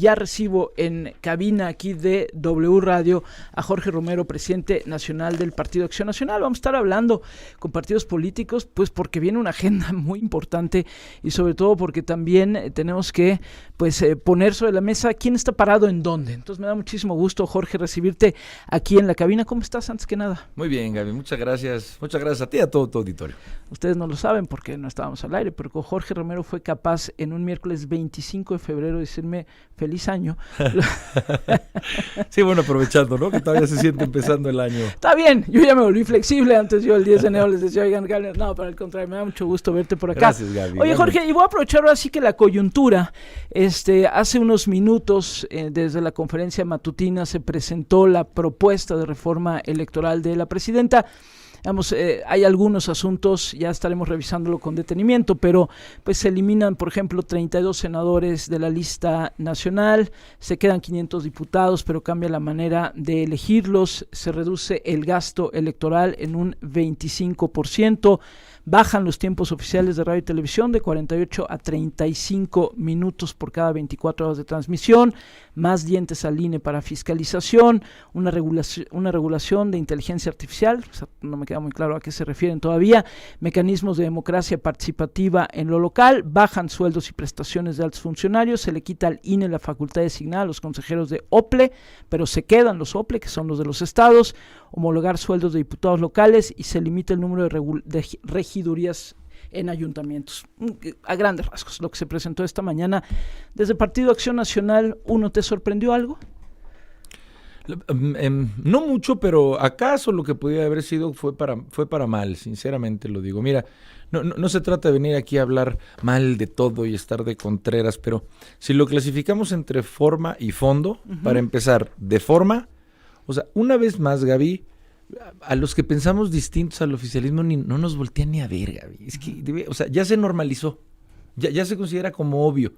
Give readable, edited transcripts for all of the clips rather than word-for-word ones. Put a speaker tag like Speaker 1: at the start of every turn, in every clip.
Speaker 1: Ya recibo en cabina aquí de W Radio a Jorge Romero, presidente nacional del Partido Acción Nacional. Vamos a estar hablando con partidos políticos, pues porque viene una agenda muy importante y sobre todo porque también tenemos que poner sobre la mesa quién está parado en dónde. Entonces me da muchísimo gusto, Jorge, recibirte aquí en la cabina. ¿Cómo estás antes que nada?
Speaker 2: Muy bien, Gaby, muchas gracias. Muchas gracias a ti y a todo tu auditorio.
Speaker 1: Ustedes no lo saben porque no estábamos al aire, pero Jorge Romero fue capaz en un miércoles 25 de febrero de decirme feliz año.
Speaker 2: Sí, bueno, aprovechando, ¿no? Que todavía se siente empezando el año.
Speaker 1: Está bien, yo ya me volví flexible. Antes yo el 10 de enero les decía, oigan, no, para el contrario, me da mucho gusto verte por acá.
Speaker 2: Gracias, Gaby.
Speaker 1: Oye, Jorge, y voy a aprovechar ahora sí que la coyuntura. Hace unos minutos, desde la conferencia matutina, se presentó la propuesta de reforma electoral de la presidenta. Digamos, hay algunos asuntos, ya estaremos revisándolo con detenimiento, pero pues se eliminan, por ejemplo, 32 senadores de la lista nacional, se quedan 500 diputados, pero cambia la manera de elegirlos, se reduce el gasto electoral en un 25%, bajan los tiempos oficiales de radio y televisión de 48 a 35 minutos por cada 24 horas de transmisión, más dientes al INE para fiscalización, una regulación de inteligencia artificial, o sea, no me queda muy claro a qué se refieren todavía, mecanismos de democracia participativa en lo local, bajan sueldos y prestaciones de altos funcionarios, se le quita al INE la facultad de designar a los consejeros de OPLE, pero se quedan los OPLE, que son los de los estados, homologar sueldos de diputados locales y se limita el número de regidurías en ayuntamientos. A grandes rasgos, lo que se presentó esta mañana desde el Partido Acción Nacional. ¿Uno te sorprendió algo?
Speaker 2: No mucho, pero acaso lo que podía haber sido fue para mal, sinceramente lo digo. Mira, no se trata de venir aquí a hablar mal de todo y estar de contreras, pero si lo clasificamos entre forma y fondo, para empezar, de forma, o sea, una vez más, Gaby, a los que pensamos distintos al oficialismo no nos voltean ni a ver, Gaby. Es que, o sea, ya se normalizó, ya se considera como obvio.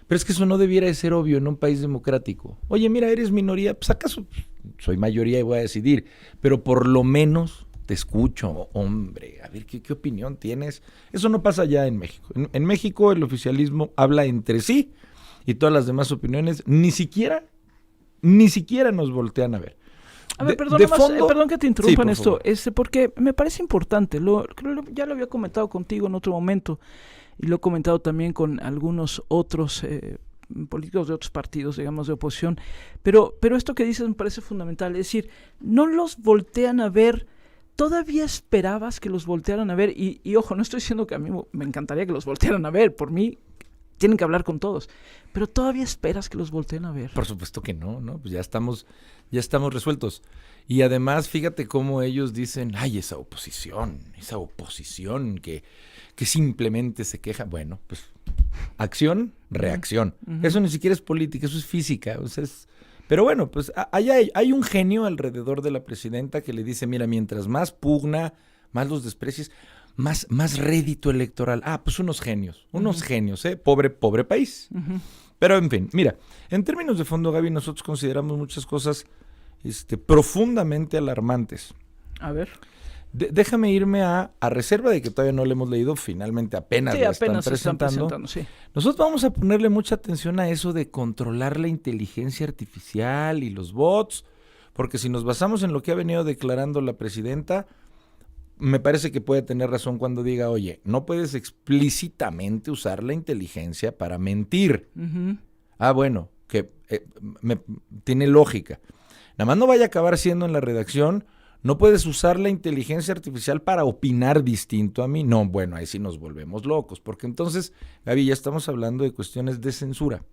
Speaker 2: Pero es que eso no debiera de ser obvio en un país democrático. Oye, mira, eres minoría, pues acaso soy mayoría y voy a decidir, pero por lo menos te escucho, hombre, a ver, ¿qué opinión tienes? Eso no pasa ya en México. En México el oficialismo habla entre sí y todas las demás opiniones ni siquiera nos voltean a ver.
Speaker 1: A ver, perdón que te interrumpa en esto, porque me parece importante, ya lo había comentado contigo en otro momento, y lo he comentado también con algunos otros políticos de otros partidos, digamos, de oposición, pero esto que dices me parece fundamental, es decir, no los voltean a ver. ¿Todavía esperabas que los voltearan a ver? Y ojo, no estoy diciendo que a mí me encantaría que los voltearan a ver, por mí tienen que hablar con todos, pero ¿todavía esperas que los volteen a ver?
Speaker 2: Por supuesto que no, pues ya estamos resueltos. Y además, fíjate cómo ellos dicen, ay, esa oposición que simplemente se queja. Bueno, pues acción, reacción. Eso ni siquiera es política, eso es física. O sea, pero bueno, pues hay un genio alrededor de la presidenta que le dice, mira, mientras más pugna, más los desprecies, más rédito electoral. Pues unos genios, pobre país. Pero en fin, mira, en términos de fondo, Gaby, nosotros consideramos muchas cosas profundamente alarmantes.
Speaker 1: A ver.
Speaker 2: Déjame irme a reserva de que todavía no le hemos leído, finalmente apenas la están presentando.
Speaker 1: Sí.
Speaker 2: Nosotros vamos a ponerle mucha atención a eso de controlar la inteligencia artificial y los bots, porque si nos basamos en lo que ha venido declarando la presidenta, me parece que puede tener razón cuando diga, oye, no puedes explícitamente usar la inteligencia para mentir. Bueno, que tiene lógica. Nada más no vaya a acabar siendo en la redacción, no puedes usar la inteligencia artificial para opinar distinto a mí. No, bueno, ahí sí nos volvemos locos, porque entonces, Gaby, ya estamos hablando de cuestiones de censura.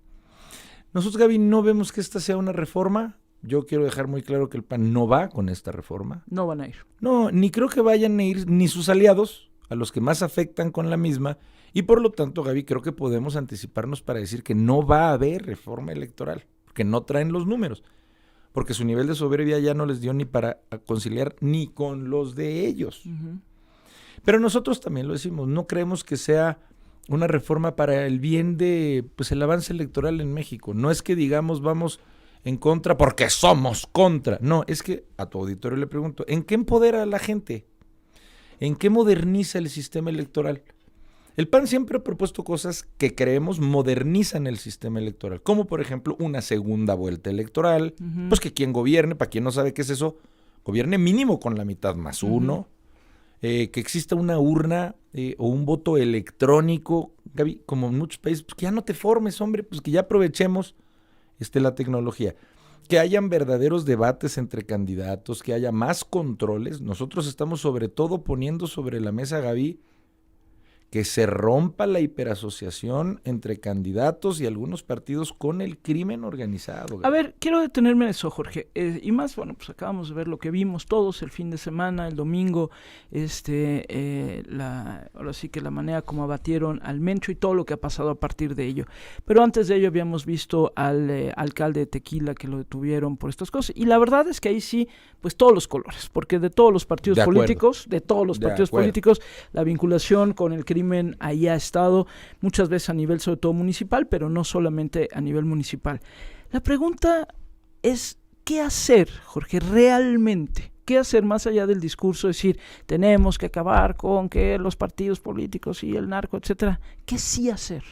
Speaker 2: Nosotros, Gaby, no vemos que esta sea una reforma. Yo quiero dejar muy claro que el PAN no va con esta reforma.
Speaker 1: No van a ir.
Speaker 2: No, ni creo que vayan a ir ni sus aliados, a los que más afectan con la misma, y por lo tanto, Gaby, creo que podemos anticiparnos para decir que no va a haber reforma electoral, porque no traen los números, porque su nivel de soberbia ya no les dio ni para conciliar ni con los de ellos. Pero nosotros también lo decimos, no creemos que sea una reforma para el bien de el avance electoral en México. No es que digamos vamos en contra porque somos contra. No, es que a tu auditorio le pregunto, ¿en qué empodera a la gente? ¿En qué moderniza el sistema electoral? El PAN siempre ha propuesto cosas que creemos modernizan el sistema electoral, como por ejemplo una segunda vuelta electoral, pues que quien gobierne, para quien no sabe qué es eso, gobierne mínimo con la mitad más uno, que exista una urna o un voto electrónico, Gaby, como en muchos países, pues que ya no te formes, hombre, pues que ya aprovechemos la tecnología. Que hayan verdaderos debates entre candidatos, que haya más controles. Nosotros estamos sobre todo poniendo sobre la mesa, Gaby, que se rompa la hiperasociación entre candidatos y algunos partidos con el crimen organizado.
Speaker 1: A ver, quiero detenerme en eso, Jorge. Y más, bueno, pues acabamos de ver lo que vimos todos el fin de semana, el domingo, ahora sí que la manera como abatieron al Mencho y todo lo que ha pasado a partir de ello. Pero antes de ello habíamos visto al alcalde de Tequila que lo detuvieron por estas cosas. Y la verdad es que ahí sí, pues todos los colores, porque de todos los partidos políticos, la vinculación con el crimen ahí ha estado muchas veces a nivel sobre todo municipal, pero no solamente a nivel municipal. La pregunta es, ¿qué hacer, Jorge, realmente? ¿Qué hacer más allá del discurso? Decir, tenemos que acabar con que los partidos políticos y el narco, etcétera. ¿Qué sí hacer?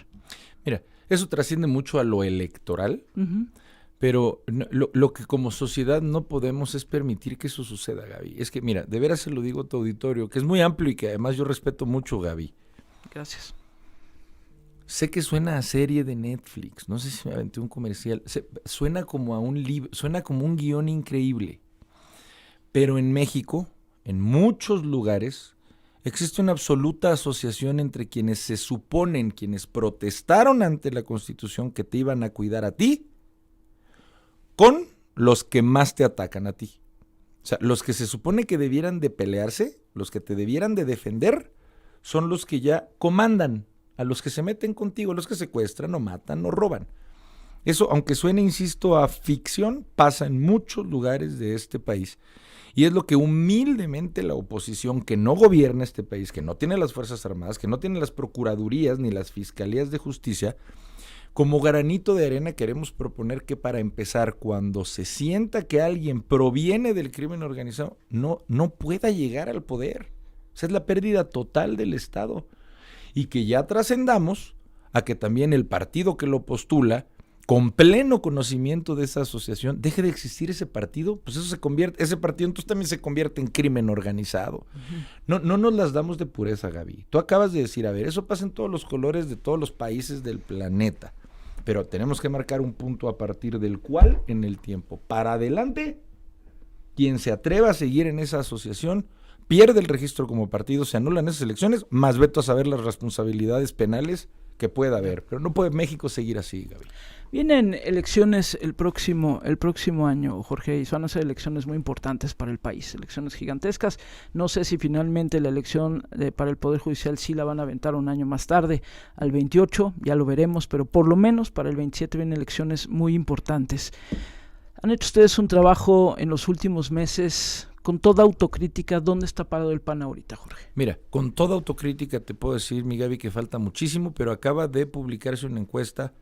Speaker 2: Mira, eso trasciende mucho a lo electoral, pero lo que como sociedad no podemos es permitir que eso suceda, Gaby. Es que, mira, de veras se lo digo a tu auditorio, que es muy amplio y que además yo respeto mucho, Gaby.
Speaker 1: Gracias.
Speaker 2: Sé que suena a serie de Netflix, no sé si me aventé un comercial, suena como a un libro, suena como un guión increíble, pero en México, en muchos lugares, existe una absoluta asociación entre quienes se suponen, quienes protestaron ante la Constitución que te iban a cuidar a ti, con los que más te atacan a ti. O sea, los que se supone que debieran de pelearse, los que te debieran de defender, son los que ya comandan, a los que se meten contigo, los que secuestran o matan o roban. Eso, aunque suene, insisto, a ficción, pasa en muchos lugares de este país. Y es lo que humildemente la oposición que no gobierna este país, que no tiene las Fuerzas Armadas, que no tiene las procuradurías ni las fiscalías de justicia, como granito de arena queremos proponer que para empezar, cuando se sienta que alguien proviene del crimen organizado, no pueda llegar al poder. Esa es la pérdida total del Estado. Y que ya trascendamos a que también el partido que lo postula, con pleno conocimiento de esa asociación, deje de existir ese partido, pues ese partido entonces también se convierte en crimen organizado. No nos las damos de pureza, Gaby. Tú acabas de decir, a ver, eso pasa en todos los colores de todos los países del planeta, pero tenemos que marcar un punto a partir del cual, en el tiempo para adelante, quien se atreva a seguir en esa asociación pierde el registro como partido, se anulan esas elecciones, más veto a saber las responsabilidades penales que pueda haber. Pero no puede México seguir así, Gaby.
Speaker 1: Vienen elecciones el próximo año, Jorge, y van a ser elecciones muy importantes para el país, elecciones gigantescas. No sé si finalmente la elección para el Poder Judicial sí la van a aventar un año más tarde, al 28, ya lo veremos, pero por lo menos para el 27 vienen elecciones muy importantes. Han hecho ustedes un trabajo en los últimos meses con toda autocrítica. ¿Dónde está parado el PAN ahorita, Jorge? Mira,
Speaker 2: con toda autocrítica te puedo decir, mi Gaby, que falta muchísimo, pero acaba de publicarse una encuesta.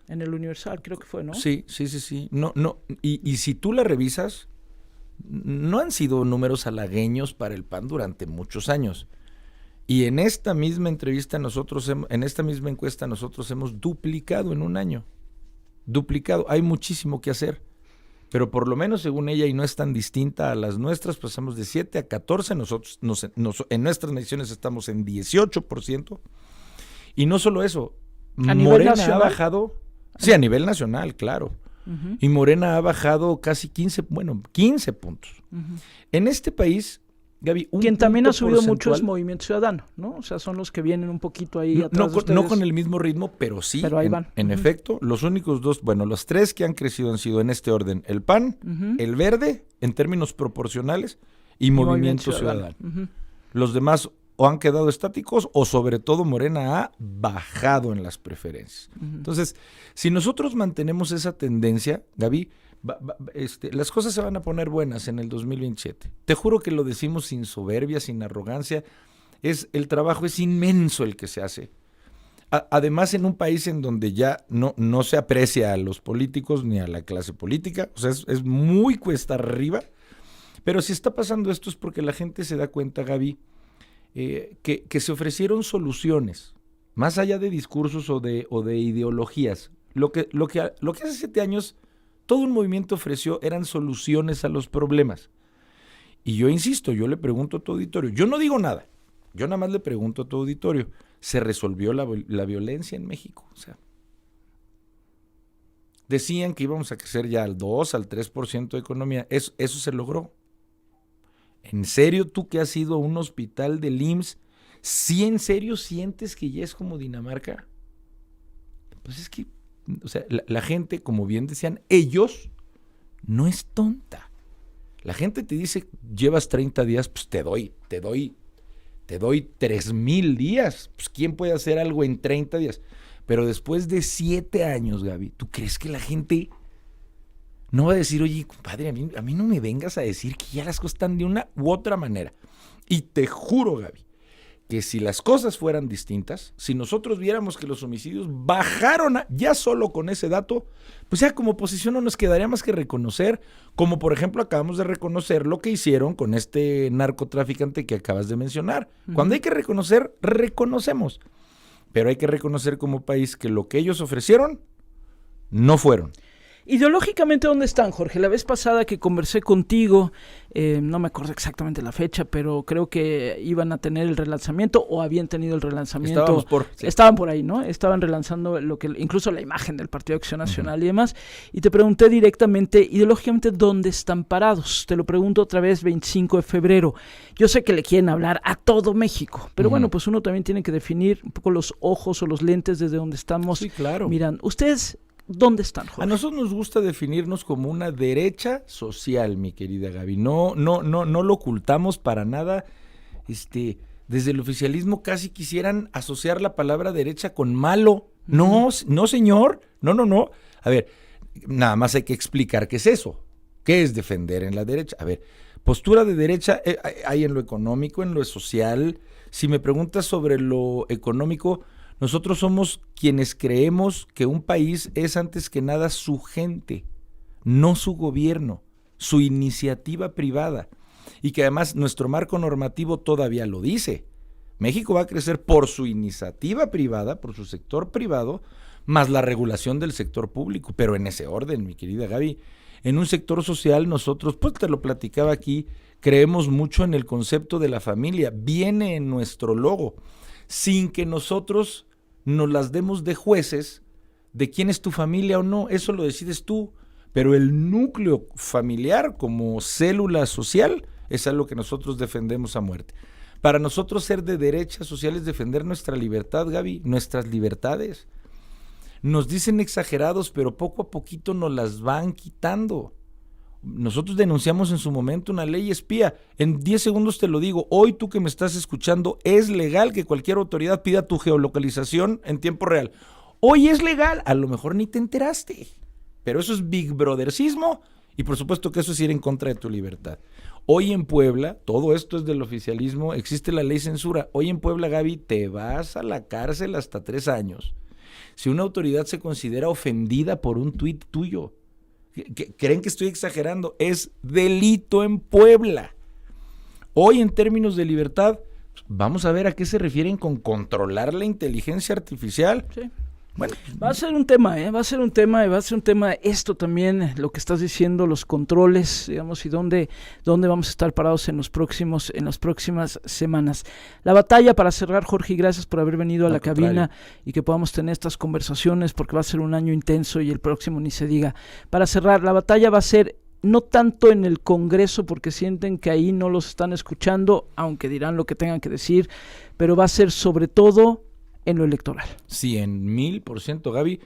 Speaker 1: En el Universal creo que fue, ¿no?
Speaker 2: Sí. No, y si tú la revisas, no han sido números halagueños para el PAN durante muchos años. Y en esta misma encuesta nosotros hemos duplicado en un año. Duplicado. Hay muchísimo que hacer. Pero por lo menos según ella, y no es tan distinta a las nuestras, pasamos de 7 a 14, nosotros en nuestras mediciones estamos en 18%, y no solo eso, Morena ha bajado, sí, a nivel nacional, claro, y Morena ha bajado casi 15 puntos. En este país, Gaby,
Speaker 1: quien también ha subido mucho es Movimiento Ciudadano, ¿no? O sea, son los que vienen un poquito ahí atrás de ustedes.
Speaker 2: No con el mismo ritmo, pero sí.
Speaker 1: Pero ahí van.
Speaker 2: En efecto, los únicos los tres que han crecido han sido en este orden: el PAN, el Verde, en términos proporcionales, y Movimiento Ciudadano. Los demás o han quedado estáticos o sobre todo Morena ha bajado en las preferencias. Entonces, si nosotros mantenemos esa tendencia, Gaby, las cosas se van a poner buenas en el 2027. Te juro que lo decimos sin soberbia, sin arrogancia. El trabajo es inmenso el que se hace. Además, en un país en donde ya no se aprecia a los políticos ni a la clase política, o sea, es muy cuesta arriba. Pero si está pasando esto es porque la gente se da cuenta, Gaby, que se ofrecieron soluciones más allá de discursos o de ideologías. Lo que hace 7 años todo un movimiento ofreció eran soluciones a los problemas. Y yo insisto, yo le pregunto a tu auditorio, yo no digo nada, yo nada más le pregunto a tu auditorio, ¿se resolvió la violencia en México? O sea, decían que íbamos a crecer ya al 2, al 3% de economía, eso se logró. ¿En serio tú que has ido a un hospital del IMSS, sí en serio sientes que ya es como Dinamarca? Pues es que, o sea, la gente, como bien decían ellos, no es tonta. La gente te dice, llevas 30 días, pues te doy 3,000 días. Pues ¿quién puede hacer algo en 30 días? Pero después de 7 años, Gaby, ¿tú crees que la gente no va a decir, oye, compadre, a mí no me vengas a decir que ya las cosas están de una u otra manera? Y te juro, Gaby, que si las cosas fueran distintas, si nosotros viéramos que los homicidios bajaron ya solo con ese dato, pues ya como oposición no nos quedaría más que reconocer, como por ejemplo acabamos de reconocer lo que hicieron con este narcotraficante que acabas de mencionar. Cuando hay que reconocer, reconocemos. Pero hay que reconocer como país que lo que ellos ofrecieron, no fueron.
Speaker 1: Ideológicamente, ¿dónde están, Jorge? La vez pasada que conversé contigo, no me acuerdo exactamente la fecha, pero creo que iban a tener el relanzamiento o habían tenido el relanzamiento. Estaban por ahí, ¿no? Estaban relanzando incluso la imagen del Partido Acción Nacional y demás. Y te pregunté directamente, ideológicamente, ¿dónde están parados? Te lo pregunto otra vez, 25 de febrero. Yo sé que le quieren hablar a todo México, pero bueno, pues uno también tiene que definir un poco los ojos o los lentes desde donde estamos.
Speaker 2: Sí, claro.
Speaker 1: Miran, ustedes... ¿Dónde están, Jorge?
Speaker 2: A nosotros nos gusta definirnos como una derecha social, mi querida Gaby. No lo ocultamos para nada. Desde el oficialismo casi quisieran asociar la palabra derecha con malo. No, señor. No. A ver, nada más hay que explicar qué es eso. ¿Qué es defender en la derecha? A ver, postura de derecha hay en lo económico, en lo social. Si me preguntas sobre lo económico, nosotros somos quienes creemos que un país es antes que nada su gente, no su gobierno, su iniciativa privada. Y que además nuestro marco normativo todavía lo dice. México va a crecer por su iniciativa privada, por su sector privado, más la regulación del sector público. Pero en ese orden, mi querida Gaby, en un sector social nosotros, pues te lo platicaba aquí, creemos mucho en el concepto de la familia. Viene en nuestro logo, sin que nosotros nos las demos de jueces de quién es tu familia o no, eso lo decides tú, pero el núcleo familiar como célula social es algo que nosotros defendemos a muerte. Para nosotros ser de derecha social es defender nuestra libertad, Gaby, nuestras libertades. Nos dicen exagerados, pero poco a poquito nos las van quitando. Nosotros denunciamos en su momento una ley espía. En 10 segundos te lo digo. Hoy tú que me estás escuchando, es legal que cualquier autoridad pida tu geolocalización en tiempo real. Hoy es legal. A lo mejor ni te enteraste. Pero eso es Big Brothercismo y por supuesto que eso es ir en contra de tu libertad. Hoy en Puebla, todo esto es del oficialismo, existe la ley censura. Hoy en Puebla, Gaby, te vas a la cárcel hasta 3 años. Si una autoridad se considera ofendida por un tuit tuyo, ¿creen que estoy exagerando? Es delito en Puebla. Hoy en términos de libertad, vamos a ver a qué se refieren con controlar la inteligencia artificial.
Speaker 1: Sí. Bueno, va a ser un tema, va a ser un tema esto también, lo que estás diciendo, los controles, digamos, y dónde vamos a estar parados en las próximas semanas. La batalla, para cerrar, Jorge, y gracias por haber venido a la cabina y que podamos tener estas conversaciones, porque va a ser un año intenso y el próximo ni se diga. Para cerrar, la batalla va a ser no tanto en el Congreso, porque sienten que ahí no los están escuchando, aunque dirán lo que tengan que decir, pero va a ser sobre todo en lo electoral.
Speaker 2: Sí, en 1000%, Gaby.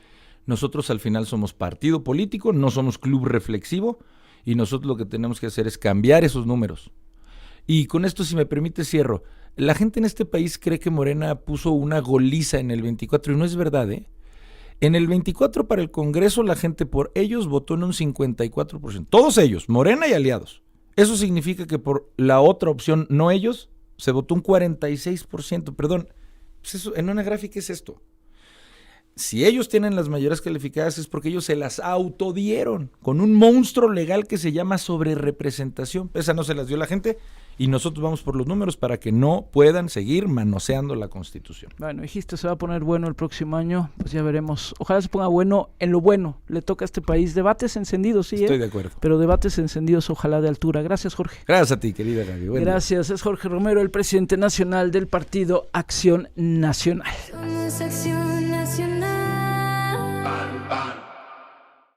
Speaker 2: Nosotros al final somos partido político, no somos club reflexivo, y nosotros lo que tenemos que hacer es cambiar esos números. Y con esto, si me permite, cierro. La gente en este país cree que Morena puso una goliza en el 24, y no es verdad, ¿eh? En el 24 para el Congreso, la gente por ellos votó en un 54%. Todos ellos, Morena y aliados. Eso significa que por la otra opción, no ellos, se votó un 46%. Perdón. Eso, en una gráfica es esto. si ellos tienen las mayorías calificadas es porque ellos se las autodieron con un monstruo legal que se llama sobrerepresentación. Esa no se las dio la gente y nosotros vamos por los números para que no puedan seguir manoseando la Constitución.
Speaker 1: Bueno, dijiste, se va a poner bueno el próximo año, pues ya veremos. Ojalá se ponga bueno en lo bueno. Le toca a este país debates encendidos, sí.
Speaker 2: Estoy de acuerdo.
Speaker 1: Pero debates encendidos, ojalá de altura. Gracias, Jorge.
Speaker 2: Gracias a ti, querida Gaby. Buen
Speaker 1: Gracias, día. Es Jorge Romero, el presidente nacional del Partido Acción Nacional.